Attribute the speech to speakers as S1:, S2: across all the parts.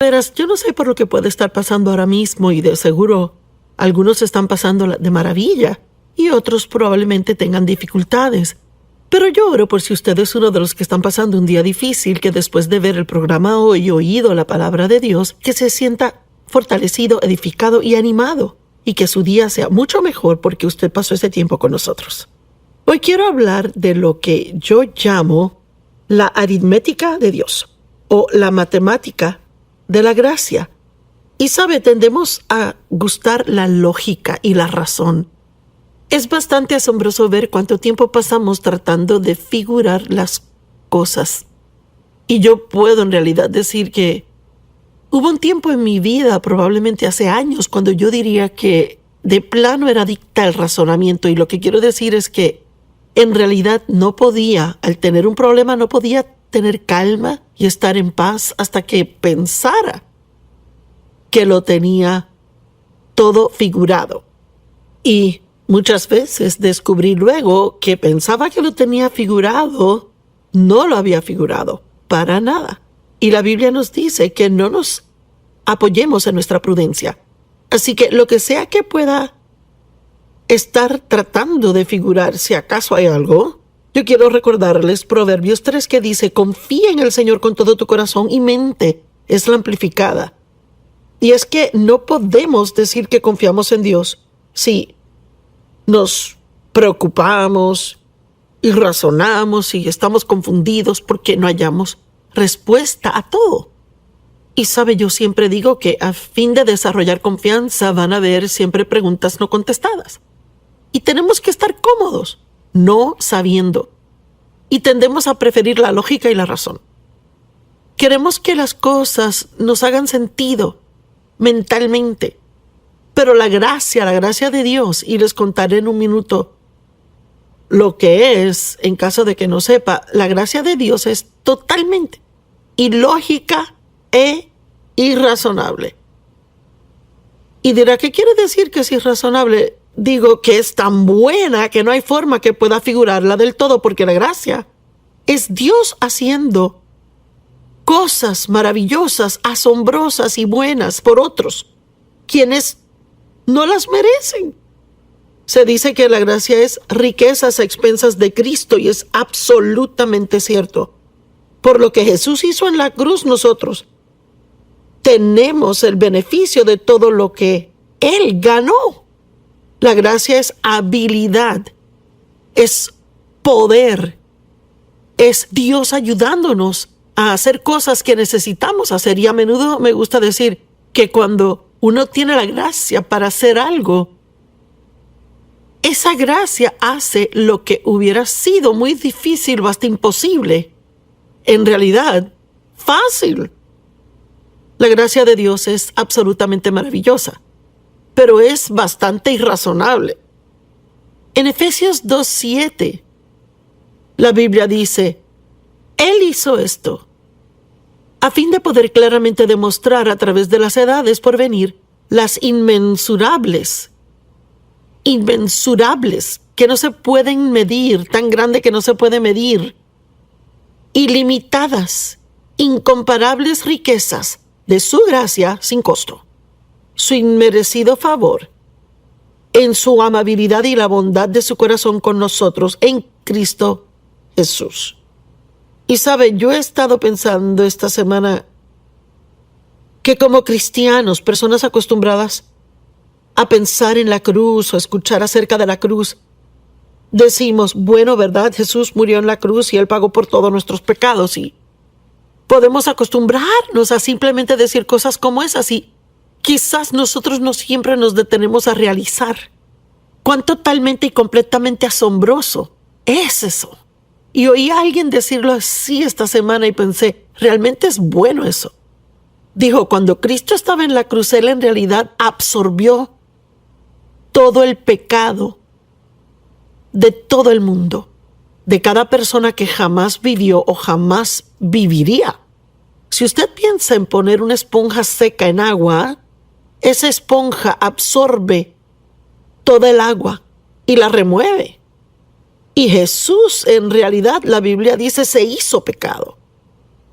S1: Verás, yo no sé por lo que puede estar pasando ahora mismo y de seguro algunos están pasando de maravilla y otros probablemente tengan dificultades. Pero yo oro por si usted es uno de los que están pasando un día difícil, que después de ver el programa hoy y oído la palabra de Dios, que se sienta fortalecido, edificado y animado, y que su día sea mucho mejor porque usted pasó ese tiempo con nosotros. Hoy quiero hablar de lo que yo llamo la aritmética de Dios, o la matemática de la gracia. Y sabe, tendemos a gustar la lógica y la razón. Es bastante asombroso ver cuánto tiempo pasamos tratando de figurar las cosas. Y yo puedo en realidad decir que hubo un tiempo en mi vida, probablemente hace años, cuando yo diría que de plano era adicta al razonamiento. Y lo que quiero decir es que en realidad no podía, al tener un problema, no podía tener calma y estar en paz hasta que pensara que lo tenía todo figurado. Y muchas veces descubrí luego que pensaba que lo tenía figurado, no lo había figurado, para nada. Y la Biblia nos dice que no nos apoyemos en nuestra prudencia. Así que lo que sea que pueda estar tratando de figurar, si acaso hay algo, yo quiero recordarles Proverbios 3 que dice: confía en el Señor con todo tu corazón y mente. Es la amplificada. Y es que no podemos decir que confiamos en Dios si nos preocupamos y razonamos y estamos confundidos porque no hallamos respuesta a todo. Y sabe, yo siempre digo que a fin de desarrollar confianza van a haber siempre preguntas no contestadas. Y tenemos que estar cómodos, no sabiendo. Y tendemos a preferir la lógica y la razón. Queremos que las cosas nos hagan sentido mentalmente. Pero la gracia de Dios, y les contaré en un minuto lo que es, en caso de que no sepa, la gracia de Dios es totalmente ilógica e irrazonable. Y dirá, ¿qué quiere decir que es irrazonable? Digo que es tan buena que no hay forma que pueda figurarla del todo, porque la gracia es Dios haciendo cosas maravillosas, asombrosas y buenas por otros, quienes no las merecen. Se dice que la gracia es riquezas a expensas de Cristo, y es absolutamente cierto. Por lo que Jesús hizo en la cruz, nosotros tenemos el beneficio de todo lo que Él ganó. La gracia es habilidad, es poder, es Dios ayudándonos a hacer cosas que necesitamos hacer. Y a menudo me gusta decir que cuando uno tiene la gracia para hacer algo, esa gracia hace lo que hubiera sido muy difícil o hasta imposible, en realidad, fácil. La gracia de Dios es absolutamente maravillosa, pero es bastante irrazonable. En Efesios 2:7, la Biblia dice: Él hizo esto a fin de poder claramente demostrar a través de las edades por venir las inmensurables, que no se pueden medir, tan grande que no se puede medir, ilimitadas, incomparables riquezas de su gracia sin costo, su inmerecido favor, en su amabilidad y la bondad de su corazón con nosotros en Cristo Jesús. Y sabe, yo he estado pensando esta semana que como cristianos, personas acostumbradas a pensar en la cruz o escuchar acerca de la cruz, decimos, bueno, ¿verdad? Jesús murió en la cruz y Él pagó por todos nuestros pecados, y podemos acostumbrarnos a simplemente decir cosas como esas, y quizás nosotros no siempre nos detenemos a realizar cuán totalmente y completamente asombroso es eso. Y oí a alguien decirlo así esta semana y pensé, realmente es bueno eso. Dijo, cuando Cristo estaba en la cruz, Él en realidad absorbió todo el pecado de todo el mundo, de cada persona que jamás vivió o jamás viviría. Si usted piensa en poner una esponja seca en agua, esa esponja absorbe toda el agua y la remueve. Y Jesús, en realidad, la Biblia dice, se hizo pecado.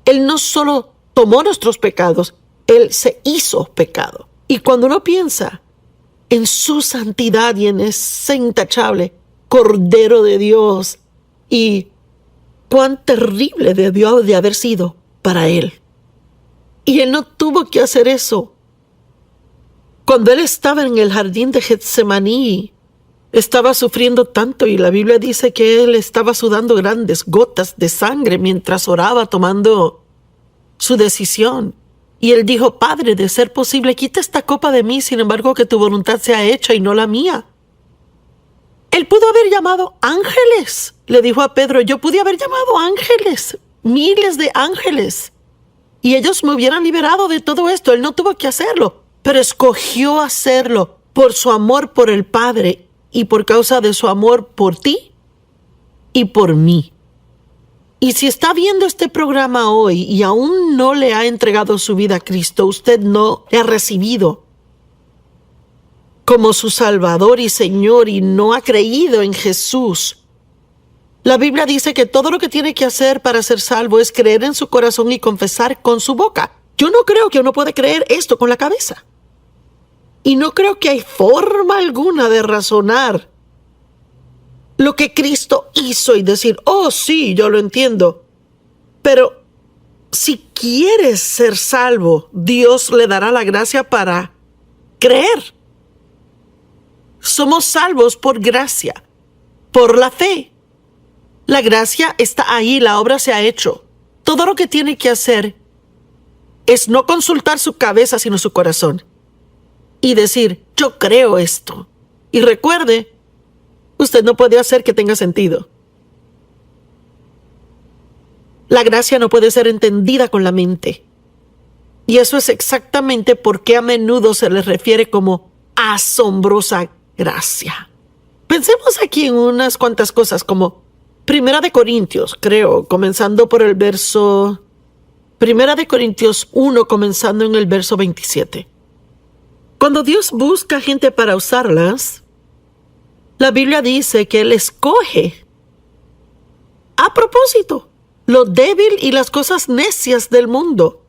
S1: Él no solo tomó nuestros pecados, Él se hizo pecado. Y cuando uno piensa en su santidad y en ese intachable Cordero de Dios y cuán terrible debió de haber sido para Él. Y Él no tuvo que hacer eso. Cuando Él estaba en el jardín de Getsemaní, estaba sufriendo tanto y la Biblia dice que Él estaba sudando grandes gotas de sangre mientras oraba tomando su decisión. Y Él dijo: Padre, de ser posible, quita esta copa de mí, sin embargo que tu voluntad sea hecha y no la mía. Él pudo haber llamado ángeles. Le dijo a Pedro: yo pude haber llamado ángeles, miles de ángeles, y ellos me hubieran liberado de todo esto. Él no tuvo que hacerlo, pero escogió hacerlo por su amor por el Padre y por causa de su amor por ti y por mí. Y si está viendo este programa hoy y aún no le ha entregado su vida a Cristo, usted no le ha recibido como su Salvador y Señor y no ha creído en Jesús, la Biblia dice que todo lo que tiene que hacer para ser salvo es creer en su corazón y confesar con su boca. Yo no creo que uno puede creer esto con la cabeza. Y no creo que hay forma alguna de razonar lo que Cristo hizo y decir: oh sí, yo lo entiendo. Pero si quieres ser salvo, Dios le dará la gracia para creer. Somos salvos por gracia, por la fe. La gracia está ahí, la obra se ha hecho. Todo lo que tiene que hacer es no consultar su cabeza, sino su corazón. Y decir: yo creo esto. Y recuerde, usted no puede hacer que tenga sentido. La gracia no puede ser entendida con la mente. Y eso es exactamente por qué a menudo se le refiere como asombrosa gracia. Pensemos aquí en unas cuantas cosas como Primera de Corintios, creo, comenzando por el verso... Primera de Corintios 1, comenzando en el verso 27. Cuando Dios busca gente para usarlas, la Biblia dice que Él escoge a propósito lo débil y las cosas necias del mundo.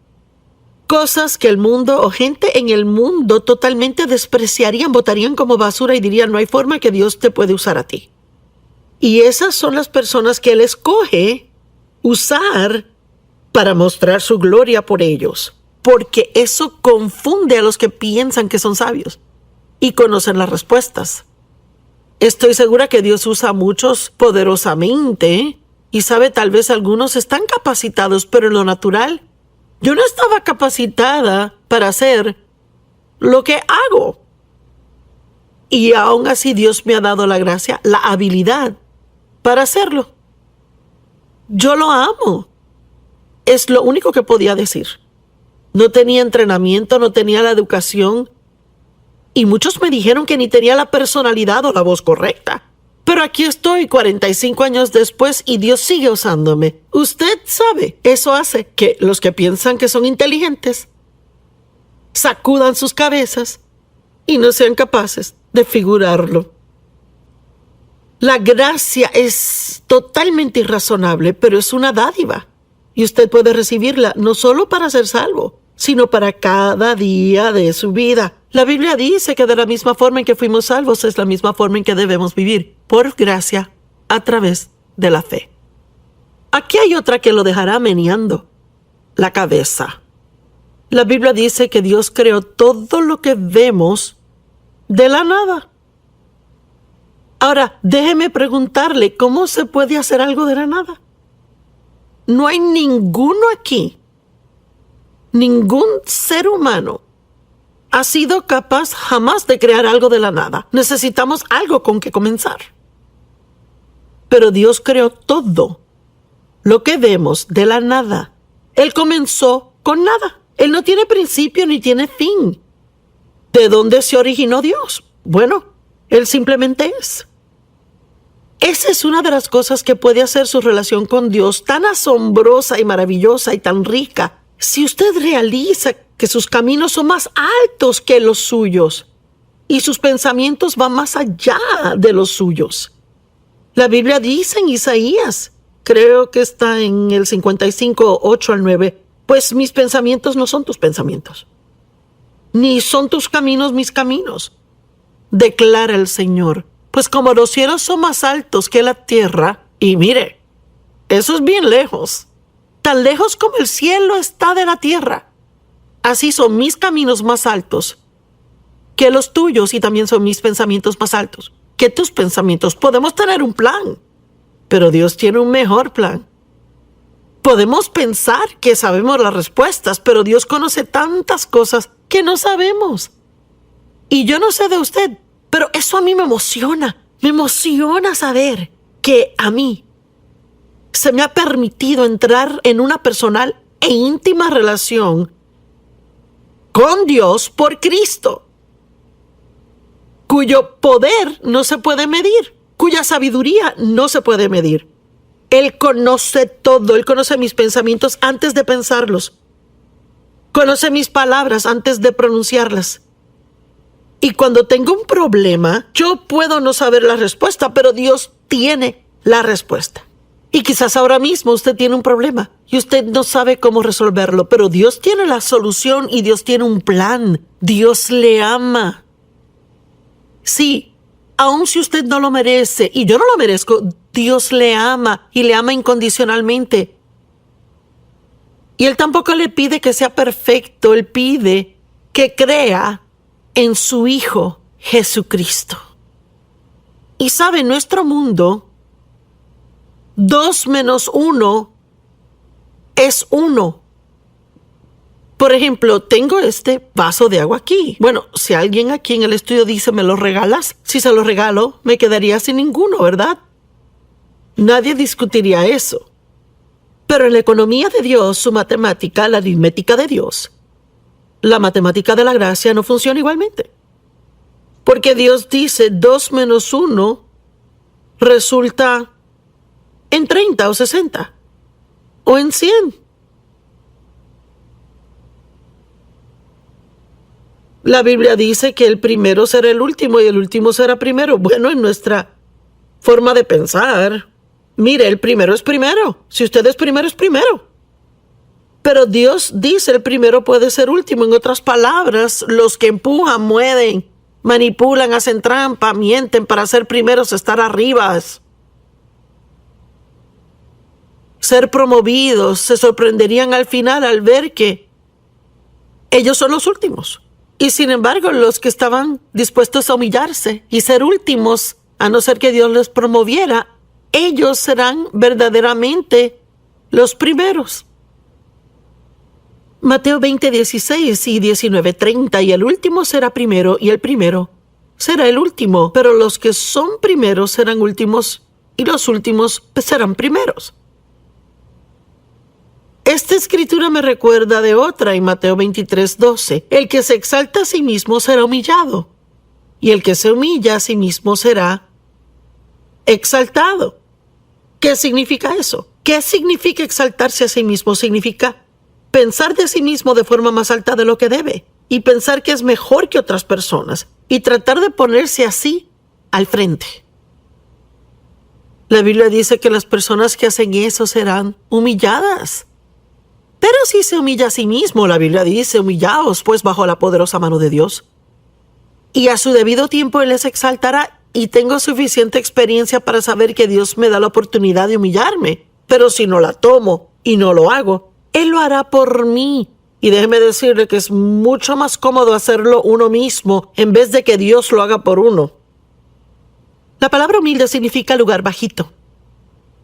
S1: Cosas que el mundo o gente en el mundo totalmente despreciarían, botarían como basura y dirían: no hay forma que Dios te puede usar a ti. Y esas son las personas que Él escoge usar para mostrar su gloria por ellos. Porque eso confunde a los que piensan que son sabios y conocen las respuestas. Estoy segura que Dios usa a muchos poderosamente y sabe, tal vez algunos están capacitados, pero en lo natural yo no estaba capacitada para hacer lo que hago. Y aún así Dios me ha dado la gracia, la habilidad para hacerlo. Yo lo amo. Es lo único que podía decir. No tenía entrenamiento, no tenía la educación. Y muchos me dijeron que ni tenía la personalidad o la voz correcta. Pero aquí estoy 45 años después y Dios sigue usándome. Usted sabe, eso hace que los que piensan que son inteligentes sacudan sus cabezas y no sean capaces de figurarlo. La gracia es totalmente irrazonable, pero es una dádiva. Y usted puede recibirla no solo para ser salvo, sino para cada día de su vida. La Biblia dice que de la misma forma en que fuimos salvos es la misma forma en que debemos vivir, por gracia, a través de la fe. Aquí hay otra que lo dejará meneando la cabeza. La Biblia dice que Dios creó todo lo que vemos de la nada. Ahora, déjeme preguntarle, ¿cómo se puede hacer algo de la nada? No hay ninguno aquí, ningún ser humano ha sido capaz jamás de crear algo de la nada. Necesitamos algo con que comenzar. Pero Dios creó todo lo que vemos de la nada. Él comenzó con nada. Él no tiene principio ni tiene fin. ¿De dónde se originó Dios? Bueno, Él simplemente es. Esa es una de las cosas que puede hacer su relación con Dios tan asombrosa y maravillosa y tan rica. Si usted realiza que sus caminos son más altos que los suyos y sus pensamientos van más allá de los suyos. La Biblia dice en Isaías, creo que está en el 55, 8 al 9, pues mis pensamientos no son tus pensamientos. ni son tus caminos mis caminos, declara el Señor. Pues como los cielos son más altos que la tierra, y mire, eso es bien lejos, tan lejos como el cielo está de la tierra, así son mis caminos más altos que los tuyos, y también son mis pensamientos más altos que tus pensamientos. Podemos tener un plan, pero Dios tiene un mejor plan. Podemos pensar que sabemos las respuestas, pero Dios conoce tantas cosas que no sabemos. Y yo no sé de usted, pero eso a mí me emociona. Me emociona saber que a mí se me ha permitido entrar en una personal e íntima relación con Dios por Cristo, cuyo poder no se puede medir, cuya sabiduría no se puede medir. Él conoce todo, Él conoce mis pensamientos antes de pensarlos, conoce mis palabras antes de pronunciarlas. Y cuando tengo un problema, yo puedo no saber la respuesta, pero Dios tiene la respuesta. Y quizás ahora mismo usted tiene un problema y usted no sabe cómo resolverlo, pero Dios tiene la solución y Dios tiene un plan. Dios le ama. Sí, aun si usted no lo merece, y yo no lo merezco, Dios le ama y le ama incondicionalmente. Y Él tampoco le pide que sea perfecto, Él pide que crea en su Hijo Jesucristo. Y sabe, en nuestro mundo, 2 menos 1 es 1. Por ejemplo, tengo este vaso de agua aquí. Bueno, si alguien aquí en el estudio dice, ¿me lo regalas? Si se lo regalo, me quedaría sin ninguno, ¿verdad? Nadie discutiría eso. Pero en la economía de Dios, su matemática, la aritmética de Dios, la matemática de la gracia no funciona igualmente. Porque Dios dice 2 menos 1 resulta en 30 o 60 o en 100. La Biblia dice que el primero será el último y el último será primero. Bueno, en nuestra forma de pensar, mire, el primero es primero. Si usted es primero, es primero. Pero Dios dice el primero puede ser último. En otras palabras, los que empujan, mueven, manipulan, hacen trampa, mienten para ser primeros, estar arriba, ser promovidos, se sorprenderían al final al ver que ellos son los últimos. Y sin embargo, los que estaban dispuestos a humillarse y ser últimos, a no ser que Dios les promoviera, ellos serán verdaderamente los primeros. Mateo 20:16 y 19:30, y el último será primero y el primero será el último, pero los que son primeros serán últimos y los últimos serán primeros. Esta escritura me recuerda de otra en Mateo 23:12. El que se exalta a sí mismo será humillado, y el que se humilla a sí mismo será exaltado. ¿Qué significa eso? ¿Qué significa exaltarse a sí mismo? Significa pensar de sí mismo de forma más alta de lo que debe, y pensar que es mejor que otras personas, y tratar de ponerse así al frente. La Biblia dice que las personas que hacen eso serán humilladas. Pero si se humilla a sí mismo, la Biblia dice, humillaos pues bajo la poderosa mano de Dios, y a su debido tiempo Él les exaltará. Y tengo suficiente experiencia para saber que Dios me da la oportunidad de humillarme, pero si no la tomo y no lo hago, Él lo hará por mí. Y déjeme decirle que es mucho más cómodo hacerlo uno mismo en vez de que Dios lo haga por uno. La palabra humilde significa lugar bajito.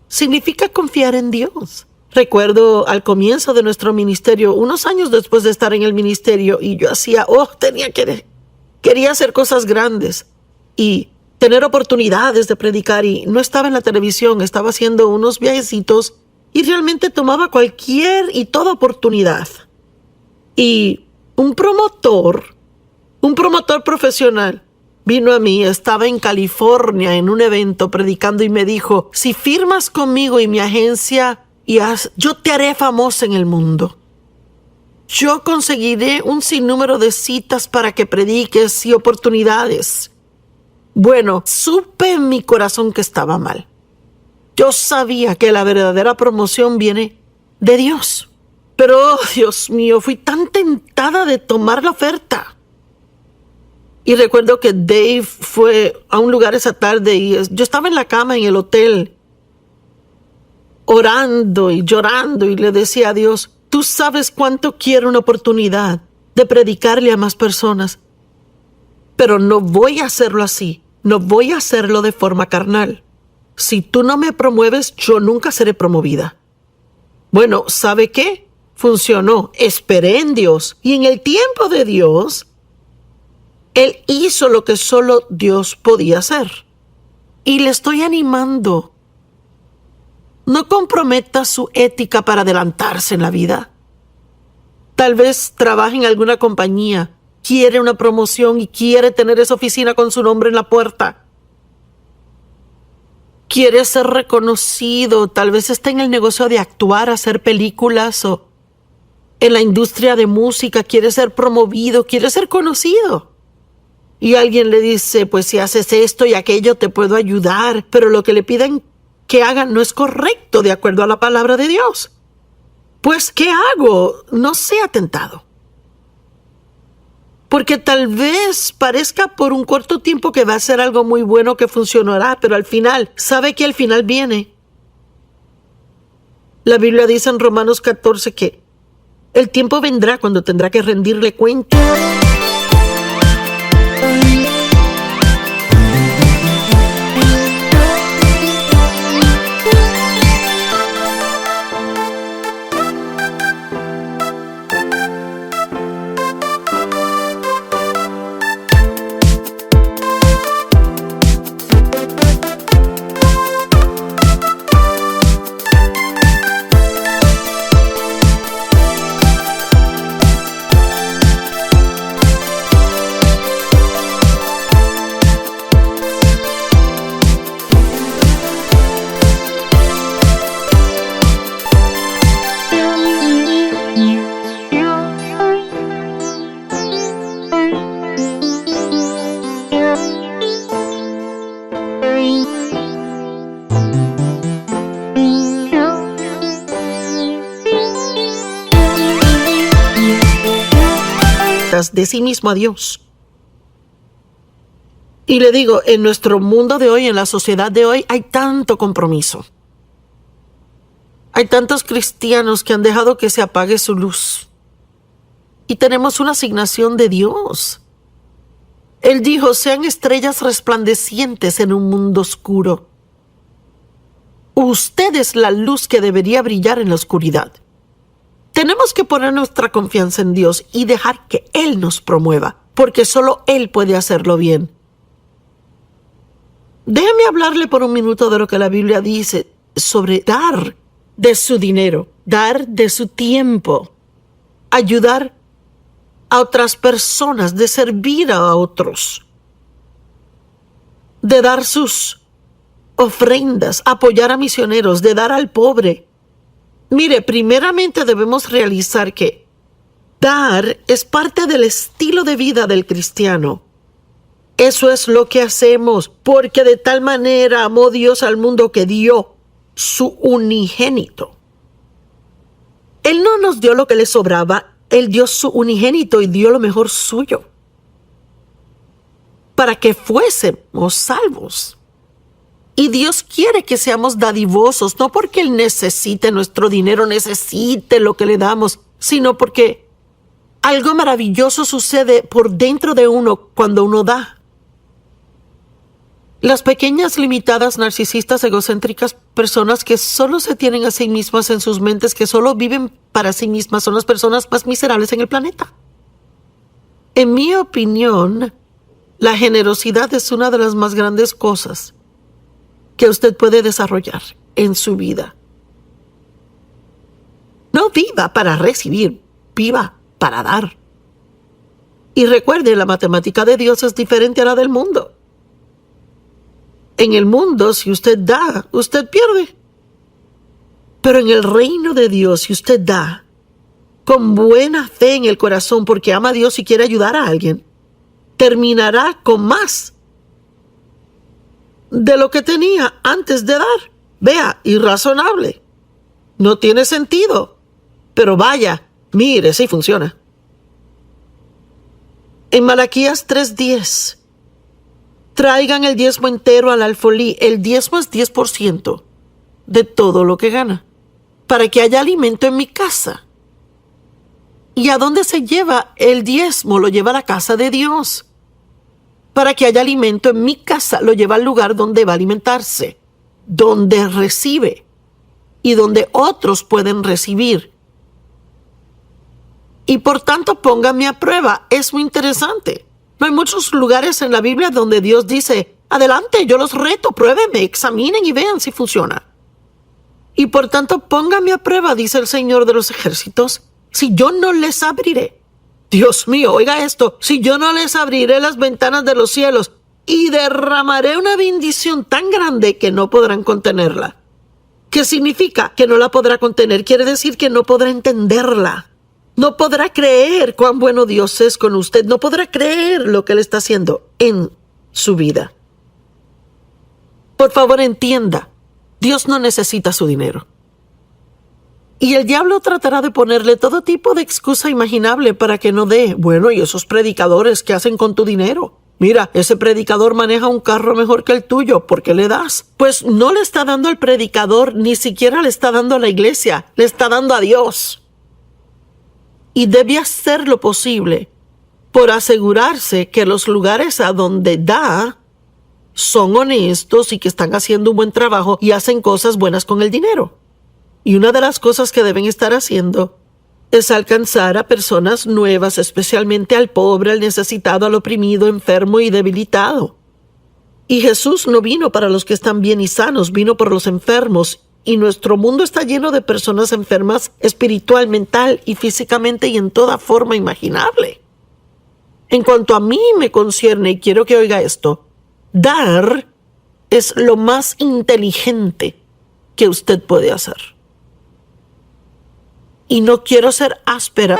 S1: Significa confiar en Dios. Recuerdo al comienzo de nuestro ministerio, unos años después de estar en el ministerio, y yo quería hacer cosas grandes y tener oportunidades de predicar, y no estaba en la televisión, estaba haciendo unos viajecitos y realmente tomaba cualquier y toda oportunidad. Y un promotor profesional vino a mí, estaba en California en un evento predicando y me dijo, si firmas conmigo y mi agencia, yo te haré famosa en el mundo. Yo conseguiré un sinnúmero de citas para que prediques y oportunidades. Bueno, supe en mi corazón que estaba mal. Yo sabía que la verdadera promoción viene de Dios. Pero, Dios mío, fui tan tentada de tomar la oferta. Y recuerdo que Dave fue a un lugar esa tarde y yo estaba en la cama en el hotel orando y llorando y le decía a Dios, tú sabes cuánto quiero una oportunidad de predicarle a más personas, pero no voy a hacerlo así, no voy a hacerlo de forma carnal. Si tú no me promueves, yo nunca seré promovida. Bueno, ¿sabe qué? Funcionó. Esperé en Dios y en el tiempo de Dios, Él hizo lo que solo Dios podía hacer. Y le estoy animando. No comprometa su ética para adelantarse en la vida. Tal vez trabaje en alguna compañía, quiere una promoción y quiere tener esa oficina con su nombre en la puerta. Quiere ser reconocido, tal vez esté en el negocio de actuar, hacer películas o en la industria de música, quiere ser promovido, quiere ser conocido. Y alguien le dice, pues si haces esto y aquello te puedo ayudar, pero lo que le piden que hagan no es correcto de acuerdo a la palabra de Dios. Pues, ¿qué hago? No sea tentado. Porque tal vez parezca por un corto tiempo que va a ser algo muy bueno que funcionará, pero al final, ¿sabe que al final viene? La Biblia dice en Romanos 14 que el tiempo vendrá cuando tendrá que rendirle cuenta. De sí mismo a Dios. Y le digo, en nuestro mundo de hoy, en la sociedad de hoy, hay tanto compromiso. Hay tantos cristianos que han dejado que se apague su luz. Y tenemos una asignación de Dios. Él dijo, sean estrellas resplandecientes en un mundo oscuro. Usted es la luz que debería brillar en la oscuridad. Tenemos que poner nuestra confianza en Dios y dejar que Él nos promueva, porque solo Él puede hacerlo bien. Déjeme hablarle por un minuto de lo que la Biblia dice sobre dar de su dinero, dar de su tiempo, ayudar a otras personas, de servir a otros, de dar sus ofrendas, apoyar a misioneros, de dar al pobre. Mire, primeramente debemos realizar que dar es parte del estilo de vida del cristiano. Eso es lo que hacemos, porque de tal manera amó Dios al mundo que dio su unigénito. Él no nos dio lo que le sobraba, Él dio su unigénito y dio lo mejor suyo, para que fuésemos salvos. Y Dios quiere que seamos dadivosos, no porque Él necesite nuestro dinero, necesite lo que le damos, sino porque algo maravilloso sucede por dentro de uno cuando uno da. Las pequeñas, limitadas, narcisistas, egocéntricas, personas que solo se tienen a sí mismas en sus mentes, que solo viven para sí mismas, son las personas más miserables en el planeta. En mi opinión, la generosidad es una de las más grandes cosas que usted puede desarrollar en su vida. No viva para recibir, viva para dar. Y recuerde, la matemática de Dios es diferente a la del mundo. En el mundo, si usted da, usted pierde. Pero en el reino de Dios, si usted da con buena fe en el corazón porque ama a Dios y quiere ayudar a alguien, terminará con más de lo que tenía antes de dar. Vea, irrazonable. No tiene sentido. Pero vaya, mire, sí funciona. En Malaquías 3:10, traigan el diezmo entero al alfolí. El diezmo es 10% de todo lo que gana, para que haya alimento en mi casa. ¿Y a dónde se lleva el diezmo? Lo lleva a la casa de Dios. Para que haya alimento en mi casa, lo lleva al lugar donde va a alimentarse, donde recibe y donde otros pueden recibir. Y por tanto, pónganme a prueba. Es muy interesante. No hay muchos lugares en la Biblia donde Dios dice, adelante, yo los reto, pruébenme, examinen y vean si funciona. Y por tanto, pónganme a prueba, dice el Señor de los ejércitos, si yo no les abriré. Dios mío, oiga esto, si yo no les abriré las ventanas de los cielos y derramaré una bendición tan grande que no podrán contenerla. ¿Qué significa? Que no la podrá contener. Quiere decir que no podrá entenderla. No podrá creer cuán bueno Dios es con usted. No podrá creer lo que Él está haciendo en su vida. Por favor, entienda, Dios no necesita su dinero. Y el diablo tratará de ponerle todo tipo de excusa imaginable para que no dé. Bueno, ¿y esos predicadores qué hacen con tu dinero? Mira, ese predicador maneja un carro mejor que el tuyo. ¿Por qué le das? Pues no le está dando al predicador, ni siquiera le está dando a la iglesia. Le está dando a Dios. Y debe hacer lo posible por asegurarse que los lugares a donde da son honestos y que están haciendo un buen trabajo y hacen cosas buenas con el dinero. Y una de las cosas que deben estar haciendo es alcanzar a personas nuevas, especialmente al pobre, al necesitado, al oprimido, enfermo y debilitado. Y Jesús no vino para los que están bien y sanos, vino por los enfermos. Y nuestro mundo está lleno de personas enfermas espiritual, mental y físicamente y en toda forma imaginable. En cuanto a mí me concierne, y quiero que oiga esto, dar es lo más inteligente que usted puede hacer. Y no quiero ser áspera.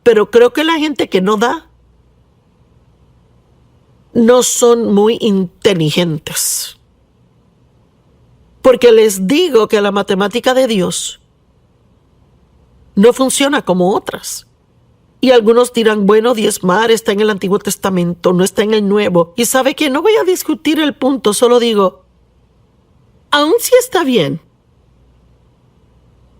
S1: Pero creo que la gente que no da no son muy inteligentes. Porque les digo que la matemática de Dios no funciona como otras. Y algunos dirán, bueno, diezmar está en el Antiguo Testamento, no está en el Nuevo. Y sabe que no voy a discutir el punto, solo digo, aun si está bien,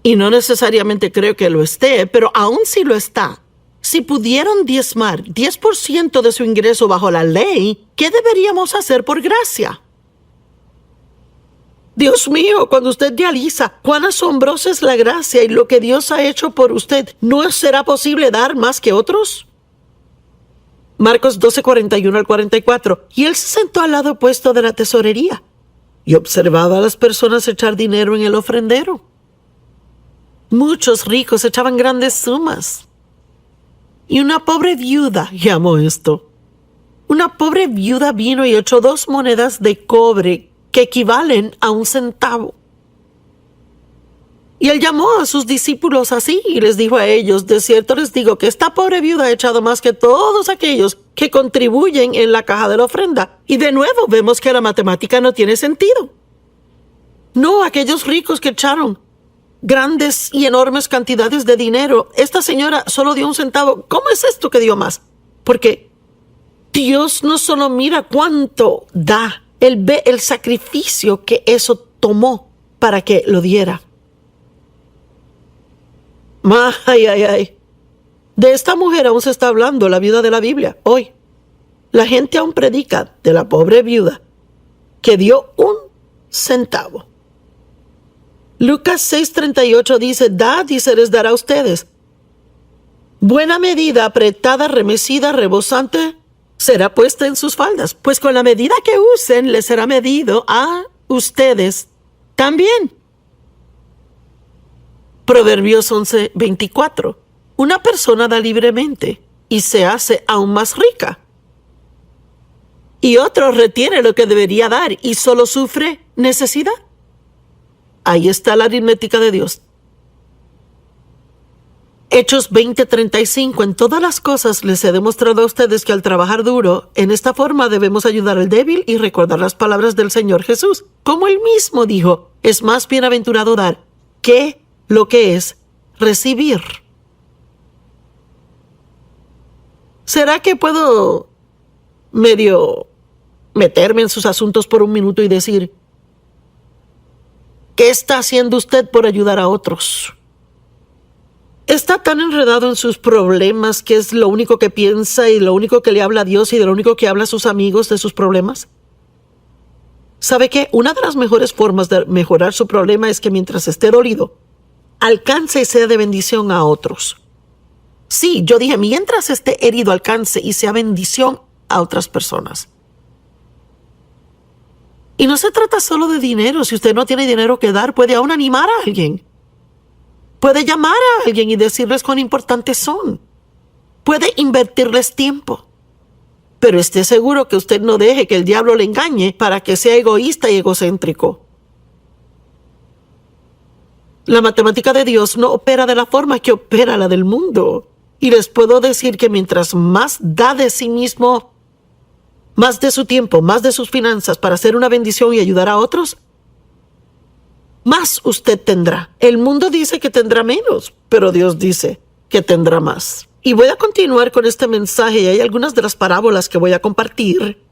S1: y no necesariamente creo que lo esté, pero aun si lo está, si pudieron diezmar 10% de su ingreso bajo la ley, ¿qué deberíamos hacer por gracia? Dios mío, cuando usted realiza cuán asombrosa es la gracia y lo que Dios ha hecho por usted, ¿no será posible dar más que otros? Marcos 12:41 al 44. Y él se sentó al lado opuesto de la tesorería y observaba a las personas echar dinero en el ofrendero. Muchos ricos echaban grandes sumas. Y una pobre viuda, llamó esto. Una pobre viuda vino y echó 2 monedas de cobre que equivalen a 1 centavo. Y él llamó a sus discípulos así y les dijo a ellos, de cierto les digo que esta pobre viuda ha echado más que todos aquellos que contribuyen en la caja de la ofrenda. Y de nuevo vemos que la matemática no tiene sentido. No, aquellos ricos que echaron grandes y enormes cantidades de dinero. Esta señora solo dio 1 centavo. ¿Cómo es esto que dio más? Porque Dios no solo mira cuánto da, Él ve el sacrificio que eso tomó para que lo diera. Ay. De esta mujer aún se está hablando, la viuda de la Biblia, hoy. La gente aún predica de la pobre viuda que dio 1 centavo. Lucas 6:38 dice: dad y se les dará a ustedes. Buena medida, apretada, remecida, rebosante, será puesta en sus faldas, pues con la medida que usen les será medido a ustedes también. Proverbios 11:24. Una persona da libremente y se hace aún más rica. Y otro retiene lo que debería dar y solo sufre necesidad. Ahí está la aritmética de Dios. Hechos 20:35. En todas las cosas les he demostrado a ustedes que al trabajar duro, en esta forma debemos ayudar al débil y recordar las palabras del Señor Jesús. Como él mismo dijo, es más bienaventurado dar que lo que es recibir. ¿Será que puedo medio meterme en sus asuntos por un minuto y decir: ¿qué está haciendo usted por ayudar a otros? ¿Está tan enredado en sus problemas que es lo único que piensa y lo único que le habla a Dios y de lo único que habla a sus amigos de sus problemas? ¿Sabe qué? Una de las mejores formas de mejorar su problema es que mientras esté dolido, alcance y sea de bendición a otros. Sí, yo dije, mientras esté herido, alcance y sea bendición a otras personas. Y no se trata solo de dinero. Si usted no tiene dinero que dar, puede aún animar a alguien. Puede llamar a alguien y decirles cuán importantes son. Puede invertirles tiempo. Pero esté seguro que usted no deje que el diablo le engañe para que sea egoísta y egocéntrico. La matemática de Dios no opera de la forma que opera la del mundo. Y les puedo decir que mientras más da de sí mismo, más de su tiempo, más de sus finanzas para hacer una bendición y ayudar a otros, más usted tendrá. El mundo dice que tendrá menos, pero Dios dice que tendrá más. Y voy a continuar con este mensaje y hay algunas de las parábolas que voy a compartir